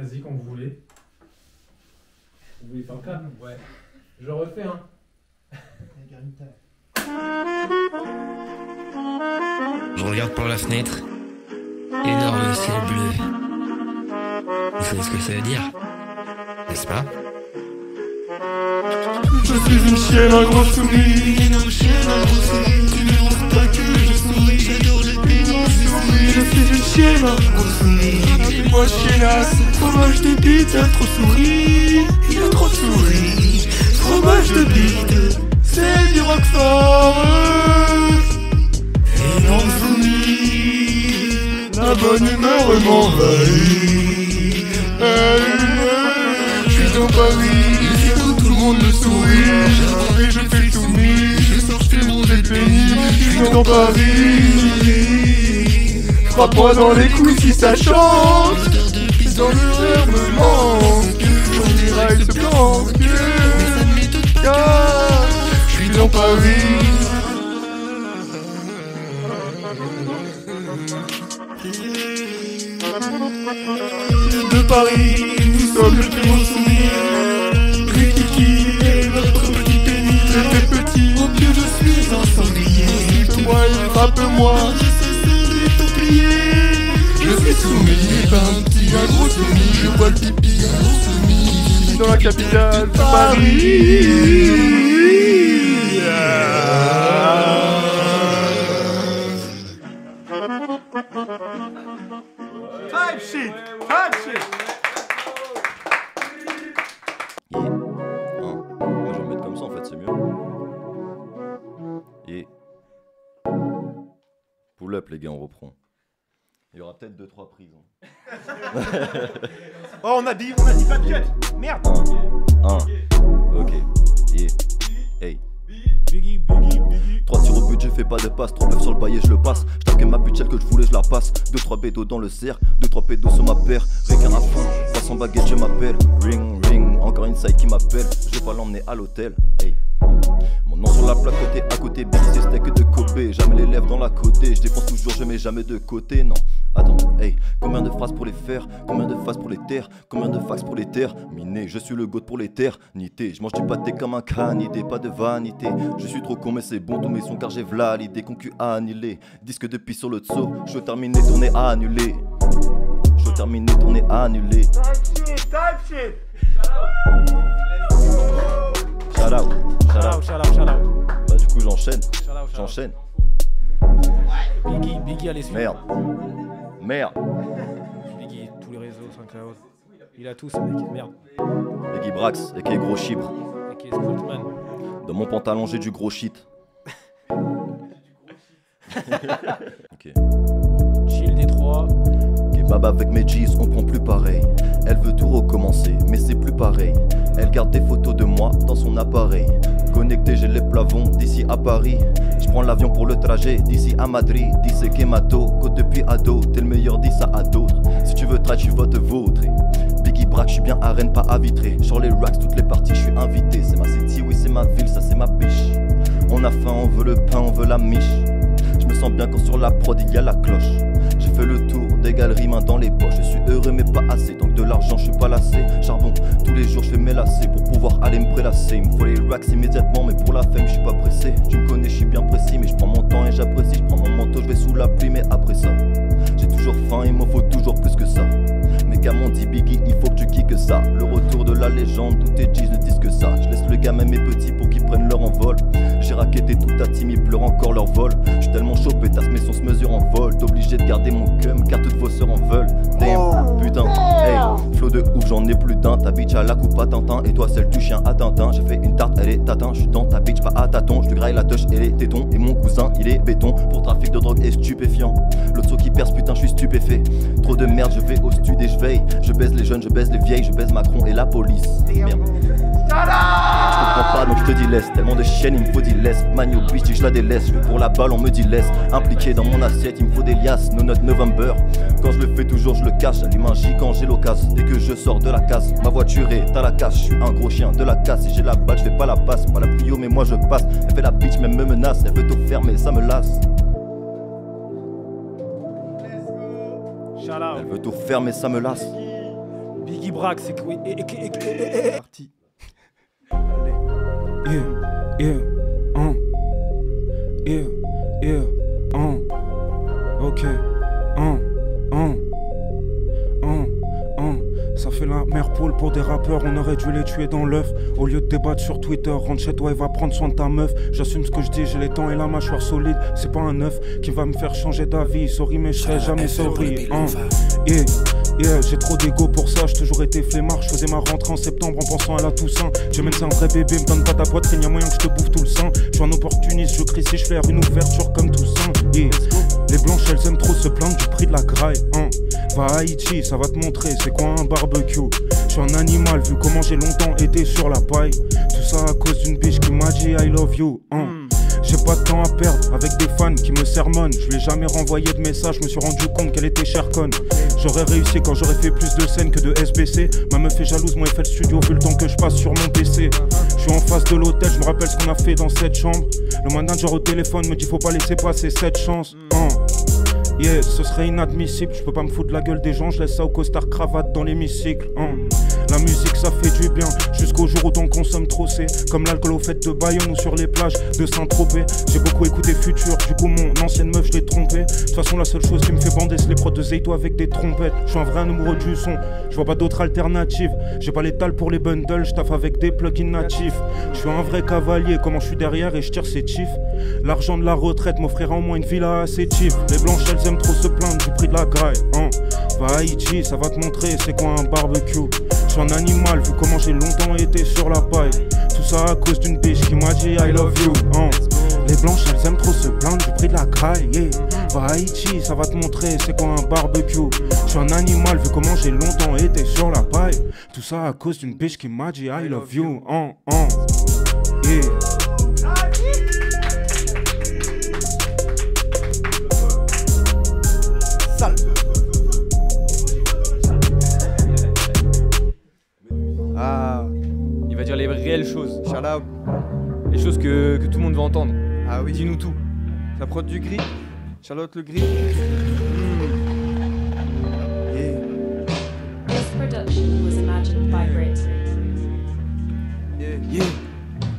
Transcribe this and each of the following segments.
Vas-y, quand vous voulez. Vous voulez faire le clap? Ouais. Je refais, hein. Je regarde par la fenêtre. Énorme ciel bleu. Vous savez ce que ça veut dire, n'est-ce pas? Je suis une chienne, un gros souris. Énorme chienne, un gros souris. Tu ne penses pas que je souris. J'adore les pénis. Je suis une chienne, un gros souris. Appelle-moi chienasse. Fromage de bite, y'a trop souris. Y'a trop de souris. Fromage de bite, c'est du roquefort. Énorme souris. La bonne humeur m'envahit. Je suis dans Paris. Tout le monde me sourit, j'arrive et je fais tout mis. Je sors, je fais manger pénis. Je suis dans Paris. Frappe-moi dans les couilles si ça chante. Dans le verre me manque. On dirait il se planque. Car je suis dans Paris. De Paris, nous sommes le plus beau souvenir. Notre petit pénis était petit. Au pied je suis un sanglier. Toi il frappe-moi. Je suis soumis, un petit, un gros soumis. Je vois le pipi, un gros soumis. Dans la capitale, Paris. Type shit, type shit. Moi je vais me mettre comme ça en fait, c'est mieux. Et pull up les gars, on reprend. Il y aura peut-être 2-3 prises. Oh on a dit pas de cut. Merde. 1. Ok. Yeah. Hey. Biggie. 3 tirs au but, j'ai fait pas de passe. 3 meufs sur le baillet, je le passe. J'tarquais ma pute, celle que je voulais, je la passe. 2-3 bédos dans le cercle, 2-3 pédos sur ma paire. Récun à fond, 300 baguettes, je m'appelle. Ring, encore une side qui m'appelle. Je vais pas l'emmener à l'hôtel. Hey. Mon nom sur la plaque côté à côté, Big c'est steak de Kobe. Jamais les lèvres dans la côté, je dépense toujours, je mets jamais de côté, non. Attends, hey, combien de phrases pour les faire, combien de faces pour les terres, combien de fax pour les terres, miné, je suis le goat pour les terres, nité, je mange du pâté comme un canidé, pas de vanité, je suis trop con mais c'est bon, tous mes sons car j'ai v'là l'idée, concu annulé, disque de pisse sur le tso, je veux terminer, tourner annulé, je veux terminer, tourner annulé. Type shit. Shout out. Bah du coup j'enchaîne, j'enchaîne. Biggie allez suivre. Merde. Biggie, tous les réseaux, SoundCloud. Il a tout ce mec, merde. Biggie Brax, aka Gros Chibre. Aka Squirtman. Dans mon pantalon j'ai du gros shit. Ok. Chill Détroit. Kebab avec mes G's, on prend plus pareil. Elle veut tout recommencer, mais c'est plus pareil. Elle garde des photos de moi dans son appareil. Connecté, j'ai les plafonds d'ici à Paris. Je prends l'avion pour le trajet d'ici à Madrid. D'ici Kemato, côte depuis ado. T'es le meilleur, dis ça à d'autres. Si tu veux try, tu vas te vautrer. Biggie Brack, je suis bien à Rennes, pas à Vitré. Sur les racks, toutes les parties, je suis invité. C'est ma city, oui, c'est ma ville, ça c'est ma biche. On a faim, on veut le pain, on veut la miche. Je me sens bien quand sur la prod il y a la cloche. J'ai fait le tour des galeries, main dans les poches. Je suis heureux mais pas assez, donc de l'argent je suis pas lassé. Charbon, tous les jours je fais mes lacets pour pouvoir aller me prélasser. Il me faut les racks immédiatement mais pour la femme je suis pas pressé. Tu me connais, je suis bien précis mais je prends mon temps et j'apprécie. Je prends mon manteau, je vais sous la pluie mais après ça j'ai toujours faim, il m'en faut toujours plus que ça. Mes gars m'ont dit Biggie, il faut que tu kicks ça. Le retour de la légende, tous tes G's ne disent que ça. Je laisse le gars même mes petits pour qu'ils prennent leur envol. J'ai racketté toute ta team, ils pleurent encore leur vol. Je suis tellement chaud, pétasse, mes sons se mesurent en vol. T'es obligé de garder mon cum, car toutes vos sœurs en veulent. Damn, putain, hey, flow de ouf, j'en ai plus d'un. Ta bitch à la coupe à Tintin, et toi celle du chien à Tintin. J'ai fait une tarte, elle est tatin, je suis dans ta bitch, pas à tâton. Je te graille la touche et les tétons, et mon cousin il est béton. Pour trafic de drogue et stupéfiant. L'autre saut qui perce, putain, je suis stupéfait. Trop de merde, je vais au stud et je veille. Je baise les jeunes, je baise les vieilles, je baise Macron et la police. Merde. Je comprends pas donc je te dis laisse. Tellement de chiennes il me faut 10 laisse. Magno bitch je la délaisse. Je vais pour la balle on me dit laisse. Impliqué dans mon assiette il me faut des liasses. No note November. Quand je le fais toujours je le cache. J'allume un J quand j'ai l'occasion. Dès que je sors de la case. Ma voiture est à la casse. Je suis un gros chien de la casse. Si j'ai la balle je fais pas la passe. Pas la prio mais moi je passe. Elle fait la bitch même me menace. Elle veut tout faire mais ça me lasse. Elle veut tout faire mais ça me lasse. Biggie Brack, c'est quoi? Parti. Allez. Ok. Ça fait la mère poule pour des rappeurs, on aurait dû les tuer dans l'œuf. Au lieu de débattre sur Twitter, rentre chez toi et va prendre soin de ta meuf. J'assume ce que je dis, j'ai les dents et la mâchoire solide. C'est pas un œuf qui va me faire changer d'avis. Sorry mais je serai jamais sorry. J'ai trop d'ego pour ça, j'ai toujours été flemmard. Je faisais ma rentrée en septembre en pensant à la Toussaint. Je mène c'est un vrai bébé, me donne pas ta poitrine, y'a moyen que je te bouffe tout le sang. Je suis un opportuniste, je crie si je flaire une ouverture comme Toussaint. Les blanches elles aiment trop se plaindre du prix de la graille. Va à Haïti, ça va te montrer c'est quoi un barbecue. Je suis un animal vu comment j'ai longtemps été sur la paille. Tout ça à cause d'une biche qui m'a dit I love you. J'ai pas de temps à perdre avec des fans qui me sermonnent. Je lui ai jamais renvoyé de message, je me suis rendu compte qu'elle était chère conne. J'aurais réussi quand j'aurais fait plus de scènes que de SBC. Ma meuf est jalouse, moi elle fait le studio vu le temps que je passe sur mon PC. Je suis en face de l'hôtel, je me rappelle ce qu'on a fait dans cette chambre. Le manager au téléphone me dit faut pas laisser passer cette chance. Ce serait inadmissible, je peux pas me foutre de la gueule des gens, je laisse ça au costard cravate dans l'hémicycle. La musique ça fait du bien, jusqu'au jour où t'en consommes trop, c'est comme l'alcool aux fêtes de Bayonne ou sur les plages de Saint-Tropez. J'ai beaucoup écouté Futur, du coup mon ancienne meuf je l'ai trompée. De toute façon la seule chose qui me fait bander c'est les prods de Zeyto avec des trompettes. Je suis un vrai amoureux du son, je vois pas d'autres alternatives. J'ai pas l'étal pour les bundles, je taffe avec des plugins natifs. Je suis un vrai cavalier, comment je suis derrière et je tire ses chiffres. L'argent de la retraite m'offrira au moins une villa assez cheap. Les blanches elles aiment trop se plaindre du prix de la graille. Va à Haïti, ça va te montrer c'est quoi un barbecue. Je suis un animal vu comment j'ai longtemps été sur la paille. Tout ça à cause d'une biche qui m'a dit I love you. Les blanches elles aiment trop se plaindre du prix de la graille. Va à Haïti, ça va te montrer c'est quoi un barbecue. Je suis un animal vu comment j'ai longtemps été sur la paille. Tout ça à cause d'une biche qui m'a dit I love you. Sale. Il va dire les réelles choses. Shalab. Les choses que tout le monde va entendre. Ah oui. Dis-nous tout. La prod du gris. Charlotte le gris. This production was imagined by Brit.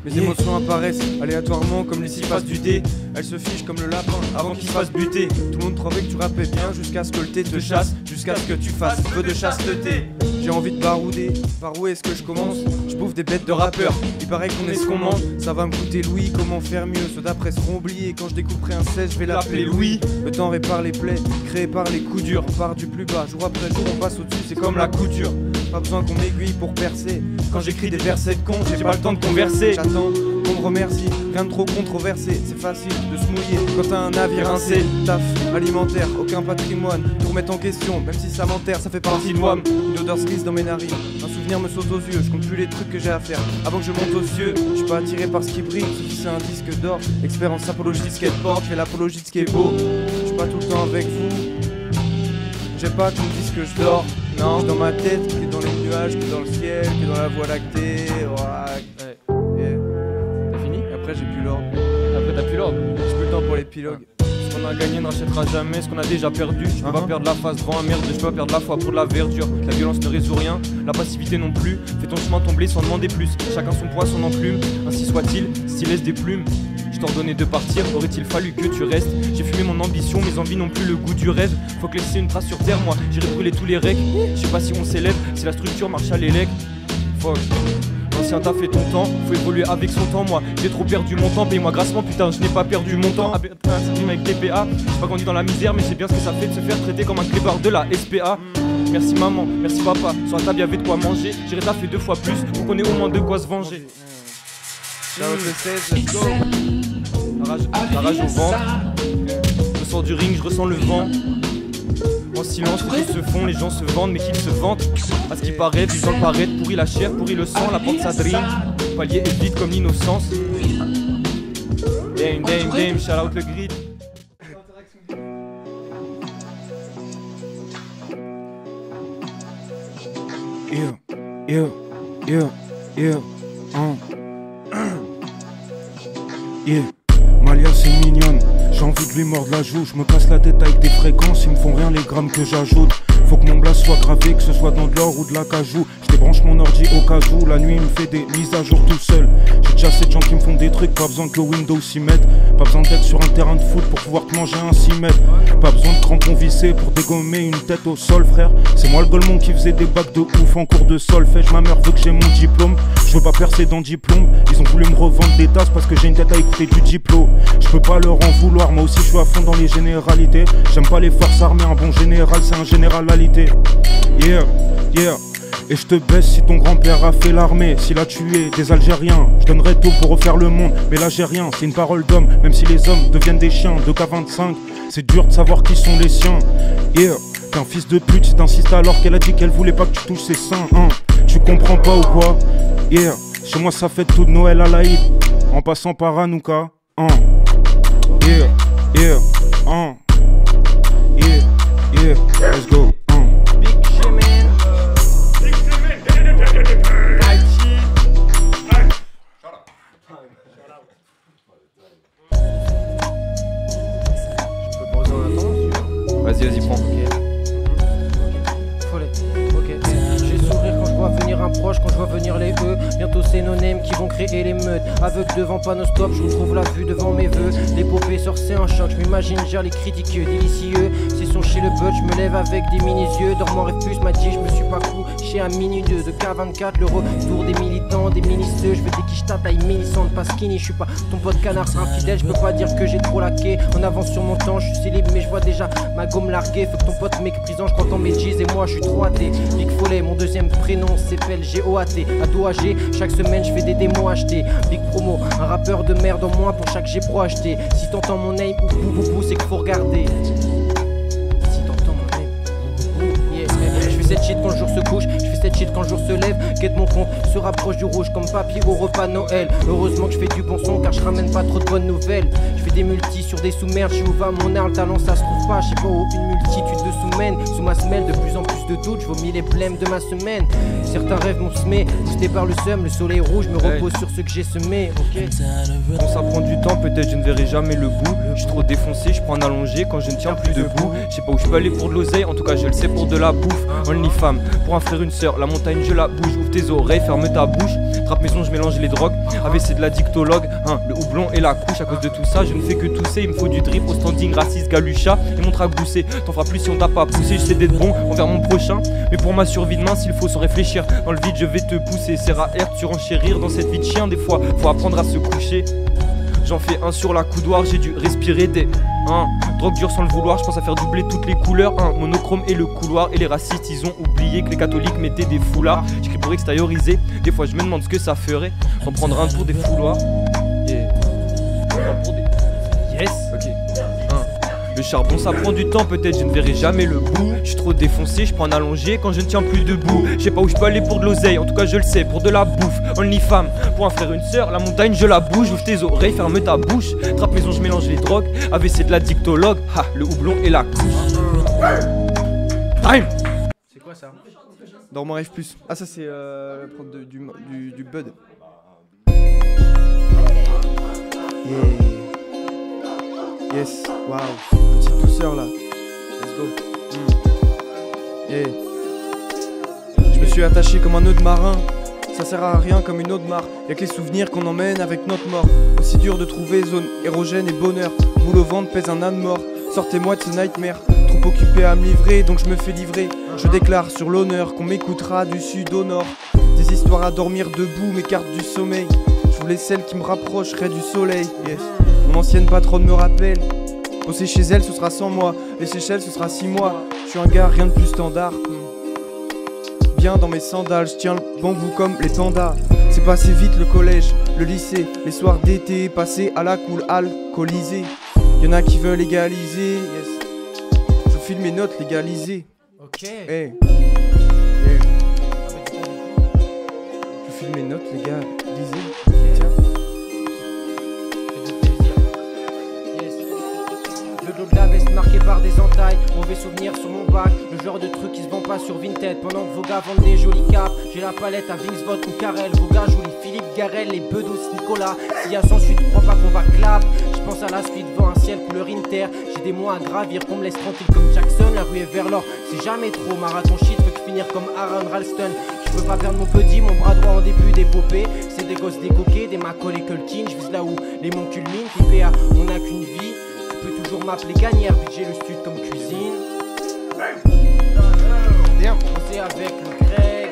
Mes émotions apparaissent aléatoirement comme les six faces du dé. Elles se fichent comme le lapin avant qu'il se fasse buter. Tout le monde trouvait que tu rappais bien jusqu'à ce que le thé te chasse, jusqu'à ce que tu fasses peu de chasteté. J'ai envie de barouder, par où est-ce que je commence? Je bouffe des bêtes de rappeurs, il paraît qu'on est ce qu'on mange. Ça va me coûter Louis, comment faire mieux? Ceux d'après seront oubliés, quand je découperai un 16 je vais l'appeler Louis. Le temps répare les plaies, créés par les coups durs. On part du plus bas, jour après jour on passe au-dessus, c'est comme la couture. Pas besoin qu'on m'aiguille pour percer. Quand j'écris des versets de con, j'ai pas le temps de converser. J'attends qu'on me remercie, rien de trop controversé. C'est facile de se mouiller quand t'as un navire rincé. Taf alimentaire, aucun patrimoine pour remettre en question, même si ça m'enterre, ça fait partie de moi. Une odeur se glisse dans mes narines, un souvenir me saute aux yeux. Je compte plus les trucs que j'ai à faire avant que je monte aux cieux. Je suis pas attiré par ce qui brille, sauf si c'est un disque d'or. Expert en sapologie de skateboard, je fais l'apologie de ce qui est beau. Je suis pas tout le temps avec vous, j'ai pas qu'on me dise que je dors. Non, je suis dans ma tête, qui est dans les nuages, qui est dans le ciel, qui est dans la voie lactée. T'as fini? Et après j'ai plus l'ordre. Après t'as plus l'ordre. J'ai plus le temps pour l'épilogue. Ce qu'on a gagné ne rachètera jamais ce qu'on a déjà perdu. Je peux pas perdre la face devant un merde, je peux pas perdre la foi pour de la verdure. La violence ne résout rien, la passivité non plus. Fais ton chemin tomber sans demander plus. Chacun son poids, son enclume, ainsi soit-il, s'il laisse des plumes. Je t'ordonnais de partir, aurait-il fallu que tu restes? J'ai fumé mon ambition, mes envies n'ont plus le goût du rêve. Faut que laisser une trace sur terre, moi j'irai brûler tous les recs. Je sais pas si on s'élève, si la structure marche à l'élec. Fuck. L'ancien t'a fait ton temps, faut évoluer avec son temps. Moi j'ai trop perdu mon temps, paye-moi grassement, putain je n'ai pas perdu mon temps. Ça rime avec TPA, j'ai pas grandi dans la misère, mais j'ai bien ce que ça fait de se faire traiter comme un clébard de la SPA. Merci maman, merci papa, sur la table y'avait de quoi manger. J'irai taffer 2 fois plus pour qu'on ait au moins de quoi se venger. Ciao le 16, let's go. La rage au ventre. Je sors du ring, je ressens le vent. En silence, les choses se font, les gens se vendent, mais qu'ils se vantent. À ce qui paraît, vivent dans le paraître, pourrit la chair, pourrit le sang, la porte s'adrine. Palier est vide comme l'innocence. Dame, dame, dame, shout out le grid. Malia c'est mignonne, j'ai envie de lui mordre la joue. Je me casse la tête avec des fréquences, ils me font rien les grammes que j'ajoute. Faut que mon blast soit gravé, que ce soit dans de l'or ou de la cajou. Je débranche mon ordi au cas où, la nuit il me fait des mises à jour tout seul. J'ai déjà 7 gens qui me font des trucs, pas besoin que Windows s'y mette. Pas besoin d'être sur un terrain de foot pour pouvoir te manger un 6 mètres. Pas besoin de crampons vissés pour dégommer une tête au sol, frère. C'est moi le golemon qui faisait des bacs de ouf en cours de solfège. Ma mère veut que j'ai mon diplôme, je veux pas percer dans diplôme. Ils ont voulu me revendre des tasses parce que j'ai une tête à écouter du diplôme. Je peux pas leur en vouloir, moi aussi je suis à fond dans les généralités. J'aime pas les forces armées, un bon général c'est un généralité. Yeah, yeah. Et je te baisse si ton grand-père a fait l'armée. S'il a tué des Algériens, je donnerais tout pour refaire le monde. Mais là j'ai rien, c'est une parole d'homme. Même si les hommes deviennent des chiens, 2K25, c'est dur de savoir qui sont les siens. Yeah, t'es un fils de pute si t'insistes alors qu'elle a dit qu'elle voulait pas que tu touches ses seins, hein. Tu comprends pas ou quoi? Yeah, chez moi ça fête tout de Noël à l'Aïd, en passant par Hanouka, hein. Yeah, yeah, hein. Yeah, yeah, let's go, hein. Vas-y, vas-y, prends. J'ai sourire quand je vois venir un proche, quand je vois venir les E. Bientôt c'est nos names qui vont créer les meutes. Aveugle devant panneau stop, je retrouve la vue devant mes vœux. L'épopée sort, c'est un choc, je m'imagine gère les critiques délicieux. Session chez le bud, je me lève avec des mini-yeux. Dormant rêve plus, m'a dit je me suis pas couché à minuit 2 de K24. Le retour des militants, des ministres. Je veux des quiches ta taille mini-sante, pas skinny. Je suis pas ton pote canard infidèle, je peux pas dire que j'ai trop laqué. En avance sur mon temps, je suis célib mais je vois déjà ma gomme larguée. Faut que ton pote méprisant, je crois en mes G's et moi je suis trop athée. Big Follet, mon deuxième prénom s'appelle G-O-A-T. Ado âgé, chaque semaine je fais des démos achetés. Big promo, un rappeur de merde en moins pour chaque G-Pro acheté. Si t'entends mon name ou bou c'est qu'il faut regarder. Si t'entends mon name ou yeah. Je fais cette shit quand le jour se couche, je fais cette shit quand le jour se lève. Guette mon compte, se rapproche du rouge comme papy au repas Noël. Heureusement que je fais du bon son car je ramène pas trop de bonnes nouvelles. Je fais des multis sur des sous-merdes, je où va mon art, le talent ça se trouve pas. Je sais pas où une multitude de sous-mènes. Sous ma semelle de plus en plus de doutes, je vomis les blèmes de ma semaine. Certains rêves m'ont semé, boosté par le seum, le soleil rouge me repose sur ce que j'ai semé, ok. Quand ça prend du temps, peut-être je ne verrai jamais le bout. Je suis trop défoncé, je prends un allongé quand je ne tiens plus debout. Je sais pas où je peux aller pour de l'oseille, en tout cas je le sais pour de la bouffe. Only femme, pour un frère, une sœur, la montagne je la bouge. Ouvre tes oreilles, ferme ta bouche. Trappe maison, je mélange les drogues. AVC de la dictologue, hein, le houblon et la couche. À cause de tout ça, je ne fais que tousser. Il me faut du drip au standing, raciste, galucha et mon trac boussé. T'en feras plus si on t'a pas poussé. Je sais d'être bon envers mon prochain, mais pour ma survie de main, s'il faut se réfléchir. Dans le vide, je vais te pousser. Serre à air, tu renchérir dans cette vie de chien. Des fois, faut apprendre à se coucher. J'en fais un sur la coudoir, j'ai dû respirer des drogue dure sans le vouloir, je pense à faire doubler toutes les couleurs, monochrome et le couloir. Et les racistes ils ont oublié que les catholiques mettaient des foulards. J'écris pour extérioriser, des fois je me demande ce que ça ferait d'en prendre un tour des fouloirs. Yeah. Pour des... Yes. Ok. Le charbon ça prend du temps, peut-être je ne verrai jamais le bout. Je suis trop défoncé, je prends un allongé quand je ne tiens plus debout. Je sais pas où je peux aller pour de l'oseille, en tout cas je le sais, pour de la bouffe. Only femme, pour un frère, une sœur, la montagne je la bouge. Ouvre tes oreilles, ferme ta bouche. Trappe maison, je mélange les drogues. AVC de la dictologue, ha, le houblon et la couche. Time. C'est quoi ça? Dans mon rêve plus. Ah ça c'est la prod du Bud. Yeah. Yes, waouh, petite douceur là. Let's go. Yeah. Je me suis attaché comme un nœud de marin. Ça sert à rien comme une eau de mare. Y'a que les souvenirs qu'on emmène avec notre mort. Aussi dur de trouver zone érogène et bonheur. Boule au ventre pèse un âne mort. Sortez-moi de ce nightmare. Trop occupé à me livrer, donc je me fais livrer. Je déclare sur l'honneur qu'on m'écoutera du sud au nord. Des histoires à dormir debout m'écartent du sommeil. Je voulais celle qui me rapprocherait du soleil. Yes. Mon ancienne patronne me rappelle. Bosser chez elle ce sera sans moi. Les Seychelles ce sera 6 mois. Je suis un gars rien de plus standard. Bien dans mes sandales, je tiens le bambou comme les pandas. C'est passé vite le collège, le lycée. Les soirs d'été passés à la cool alcoolisée. Y'en a qui veulent légaliser. Yes. Je file mes notes légalisées. Ok. Hey. Yeah. Je file mes notes légalisées. Tiens. Le dos de la veste marqué par des entailles, mauvais souvenirs sur mon bac. Le genre de truc qui se vend pas sur Vinted. Pendant que vos gars vendent des jolis caps, j'ai la palette à Vince Vaught ou Carrel. Vos gars jouent les Philippe Garel, les Bedos Nicolas. S'il y a sans suite, crois pas qu'on va clap. Je pense à la suite devant un ciel ciel couleur Inter. J'ai des mois à gravir qu'on me laisse tranquille comme Jackson. La rue est vers l'or, c'est jamais trop. Marathon shit, faut que finir comme Aaron Ralston. Je veux pas perdre mon petit, mon bras droit en début d'épopée. C'est des gosses décoqués, des Macaulay Culkin. Je vise là où les monts culminent. PPA, on n'a qu'une vie. Tu peux toujours m'appeler gagnère, vu que j'ai le stud comme cuisine. Posé avec le Greg.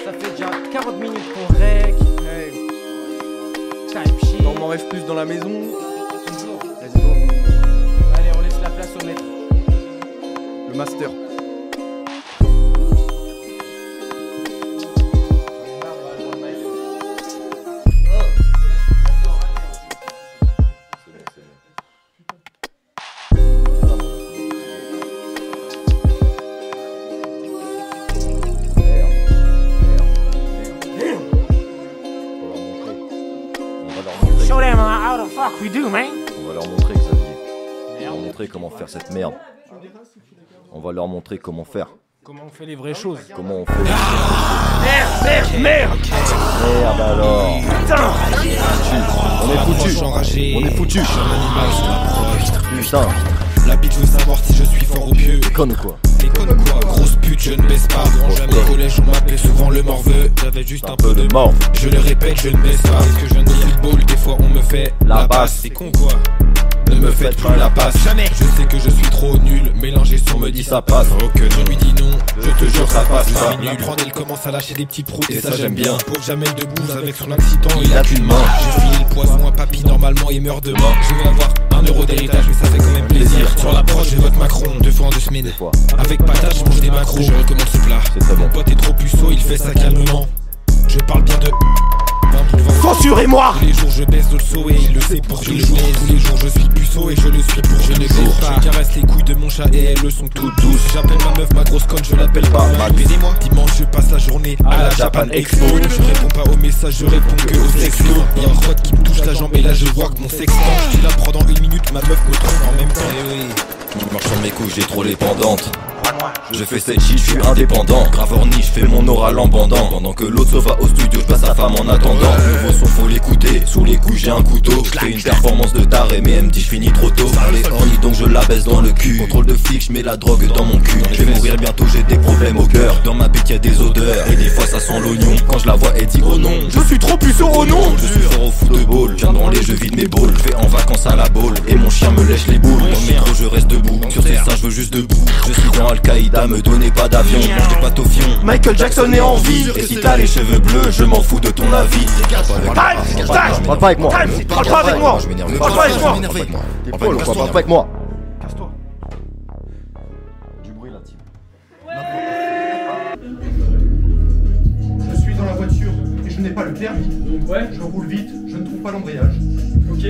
Ça fait déjà 40 minutes qu'on règle. Type shit. On m'en rêve plus dans la maison. Toujours. Let's go. Allez, on laisse la place au maître. Le master. Show them how the fuck we do, man. On va leur montrer, Xavier. On va leur montrer comment faire cette merde. On va leur montrer comment faire. Comment on fait les vraies choses. Comment on fait. Merde alors. Putain. On est foutu. On est foutu. Putain. La bite veut savoir si je suis fort ou pieux. Déconne ou quoi? Déconne ou quoi? Grosse pute, je ne baisse pas. Durant jamais au collège, on m'appelait souvent le morveux. J'avais juste un peu de mort. Je le répète, je ne baisse pas. Est-ce que je viens de football? Des fois on me fait la basse. C'est con quoi? Ne me faites plus la passe. Jamais. Je sais que je suis trop nul. Mélanger son me dit ça passe. Ok, je lui dis non. Je te jure ça passe pas. La prendre, elle commence à lâcher des petits proutes. Et ça j'aime bien. Pauvre Jamel de bouse avec son accident. Il a qu'une main. J'ai filé le poison à papy. Normalement il meurt demain. Je vais avoir 1 euro d'héritage, mais ça fait quand même plaisir. Sur l'approche, je vote Macron 2 fois en 2 semaines. Avec patate, je mange des macros. Je recommande ce plat. Mon pote est trop puceau, il fait ça calmement. Je parle bien de. Censurez-moi. Tous les jours je baisse de le saut et il le sait pour tous les jours. Tous les jours je suis puceau et je le suis pour je ne sais pas. Je caresse les couilles de mon chat et elles sont toutes douces. J'appelle ma meuf ma grosse conne, je l'appelle pas mal. Aidez-moi. Dimanche je passe la journée à la Japan Expo. Je réponds pas aux messages, je réponds que aux sextos. Y'a un crotte qui me touche la jambe et là je vois que mon sextant. Je la prends dans 1 minute, ma meuf me trompe en même temps. Je marche sur mes couilles, j'ai trop les pendantes. Je fais cette shit, je suis indépendant. Grave orni, je fais mon oral en bandant. Pendant que l'autre se va au studio, je passe sa femme en attendant. Nouveau son, faut l'écouter. Sous les couilles, j'ai un couteau. Je fais une performance de taré, mais elle me dit je finis trop tôt. Elle est orni, donc je la baisse dans le cul. Contrôle de flic, je mets la drogue dans mon cul. Je vais mourir bientôt, j'ai des problèmes au cœur. Dans ma bite, y'a des odeurs. Et des fois, ça sent l'oignon. Quand je la vois, elle dit oh non. Je suis trop puceau, oh non. Je suis fort au football. Je viens branler, je vide mes balls. Je vais en vacances à la boule. Et mon chien me lèche les boules. Dans le métro, je reste debout. Sur ces seins, je veux juste debout. Je suis dans Al-Qaïda, me donnez pas d'avion. Mange des pâtes au fion. Michael Jackson est en vie. Et si t'as les cheveux bleus, je m'en fous de ton avis. Parle pas avec moi. Parle pas avec moi. Parle pas avec moi. T'es folle ou quoi? Parle pas avec moi. Casse-toi. Du bruit là, team. Je suis dans la voiture et je n'ai pas le permis. Ouais. Je roule vite, je ne trouve pas l'embrayage. Ok.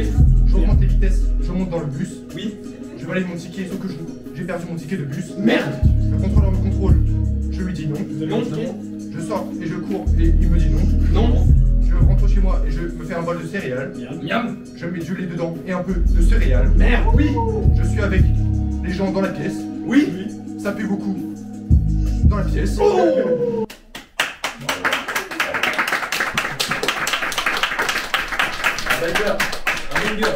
J'augmente les vitesses, je monte dans le bus. Oui. Je valide mon ticket, sauf que j'ai perdu mon ticket de bus. Merde. Le contrôleur me contrôle. Je lui dis non. Non. Je sors et je cours et il me dit non. Non. Je rentre chez moi et je me fais un bol de céréales. Miam. Je mets du lait dedans et un peu de céréales. Merde. Oui. Je suis avec les gens dans la pièce. Oui. Ça pue beaucoup dans la pièce. Oh. Un banger.